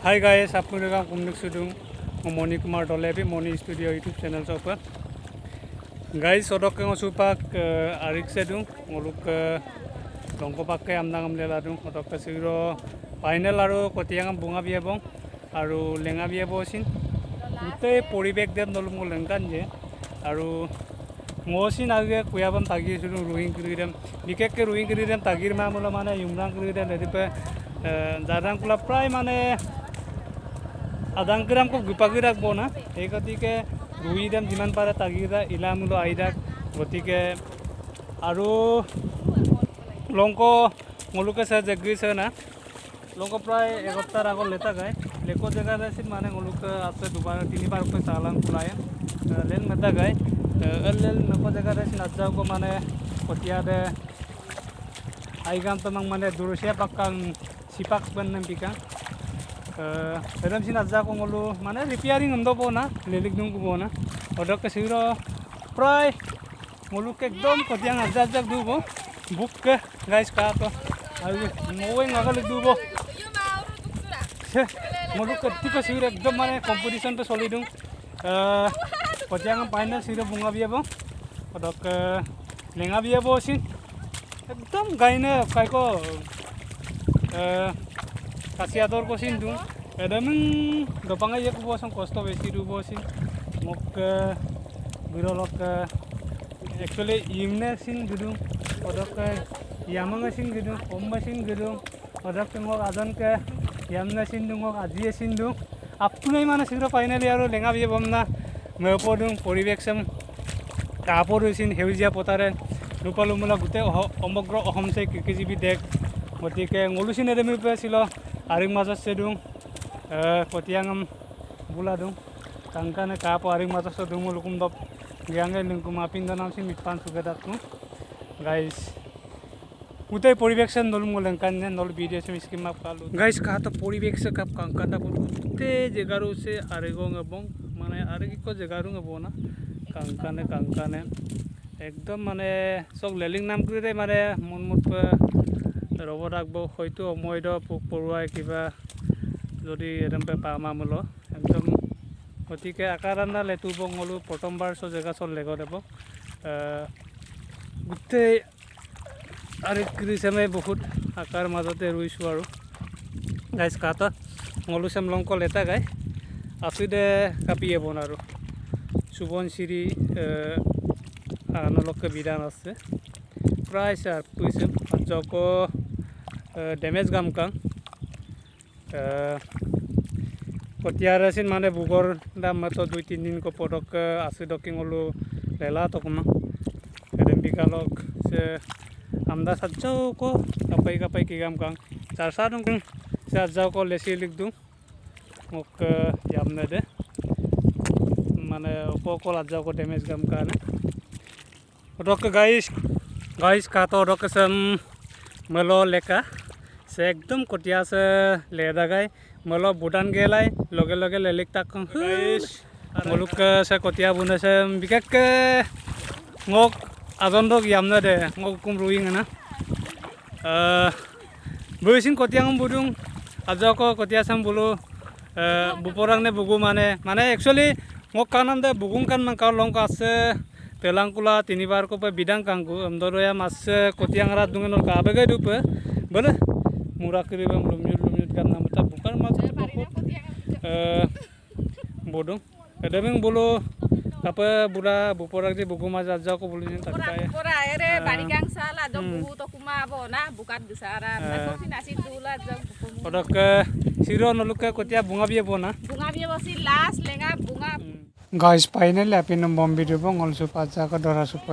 Hi guys, आप लोगों का कुमनिक सुदूं मोनी कुमार डोलेबी मोनी स्टूडियो यूट्यूब चैनल से ऊपर guys सड़क के सुपाक आरिक से दूं मुलुक लंको पाक के आमना आमले लादूं सड़क के सिरो फाइनल आरो कटियांग बुंगा बिया बंग आरो लेंगा बिया बसिन उते परिवेश देव नलुमो लेंगान जे आरो मोसिन आगे कुयाबन तागी सुदूं रुहिं क्रिरेम बिकेक के रुहिं क्रिरेम तागिर मामला माने युमरां क्रिरेम लेदिपे जारां कुला प्राय माने आदां ग्राम को गुपागी राखबो ना এই গতিকে রুই দাম যিমান পারে তাগিরা ইলামুলো আইদাক গতিকে আৰু লংক মলুকে সে জগিছে না লংক প্রায় এক সপ্তাহ আগত লেতা গায় লেকো জায়গা আছে মানে মলুক আছে দুবার তিনবার কো চালান কুলায় লেন মেতা গায় এল নকো জায়গা আছে নাজাও কো মানে কটিয়া দে আইগাম তমাং মানে দুরসিয়া পাক্কাং সিপাক বন্নম Pika Adam sin aja ko ngolu mana repairing amdo po na lelik dung ko na odok ke siro pray ngolu ke ekdom ko diang aja du bo book ke guys ka to ayu mowe ngagal du bo ngolu ke tiko siro ekdom mane competition pe soli dung ko diang final siro bunga biya bo odok lenga biya bo sin ekdom gaine kai ko Kasiador ko sin dung edaming dopanga ye ko bosong kosto besi du bosin mok birolok actually imne sin gudung odok yamanga sin gudung omma sin gudung odok ngok adon ke yamna sin dung ngok ajiye sin dung apnai mana sigro finally aro lenga biye bomna mepodung poribeksam kapor sin heujia potare rupalumula gute omogro ohomse kikijibi dek gotike ngolusin edemi pesilo aring mazas sedung kotiangam bula dung tangkane kapo aring mazas sedung lukum dop giange lingkum apin danam sin mitpan sugadak tu guys utai poribekshan nolum lengkan ne nol video se miskim map kalu guys ka to poribeksa kap kankata putte jegaru se aregong ebong mane aregi ko jegaru ebona kankane ekdom mane sok leling nam krite mane monmut ৰব ৰাখব হয়তো সময়দ পোক পৰুৱাই কিবা যদি এদমপে পামামুলো একদম গতিকে আকাৰান্না লেতু বঙলো প্ৰথমবাৰ so জেগা চল লেগ দেব গোটেই আৰু ক্ৰিসেমে বহুত আকাৰ মাজতে ৰুইছো আৰু গাইস কাটা মলু সেম লংক লেতা গায় আসুদে কাপিয়ে বন আৰু সুবনশিৰি আনলকে বিধান আছে প্ৰায় সার পুইছে জকো ড্যামেজ গাম কাং কটিয়ার সিন মানে বুগর দাম তো 2-3 দিন को পটক আসি ডকিং হলো লেলা তখন এদম বিকালক সে আমদা সাজাও को কাপাই কি গাম কাং চারসা দং সে সাজাও को লেসি লিখ দু মোক ইয়ামনে দে মানে को লাজাও को ড্যামেজ গাম কানে পটক गाइस का तो रकसम मलो लेका से एकदम कोटिया से लेदा गए मलो भूटान गेलाई लगे लगे लेलिक तक गाइस मुलुक से कोटिया बुने से बिकेक के ngok azon dog yamna de ngok kum ruing na boisin kotiya ngum budung aja ko kotiya sam bulu buporang ne bugu mane actually ngok kanam de bugung kan man ka long ka se telangkula tinibar ko pe bidang kangku amdoroya mas kotiang rat dungen ka abege dupe bole murah kribe lumnyut kan namata bukan mas bodong edeming bolo apa bura buporak di buku mas aja ko bulu tak kaya pura ere barigang sala dong buku to kuma bona bukan besaran aku sinasi dula dong odak siro noluka kotia bunga biye bona bosi las lenga bunga guys finally apin bombi dubo ngol supa jaga dora supa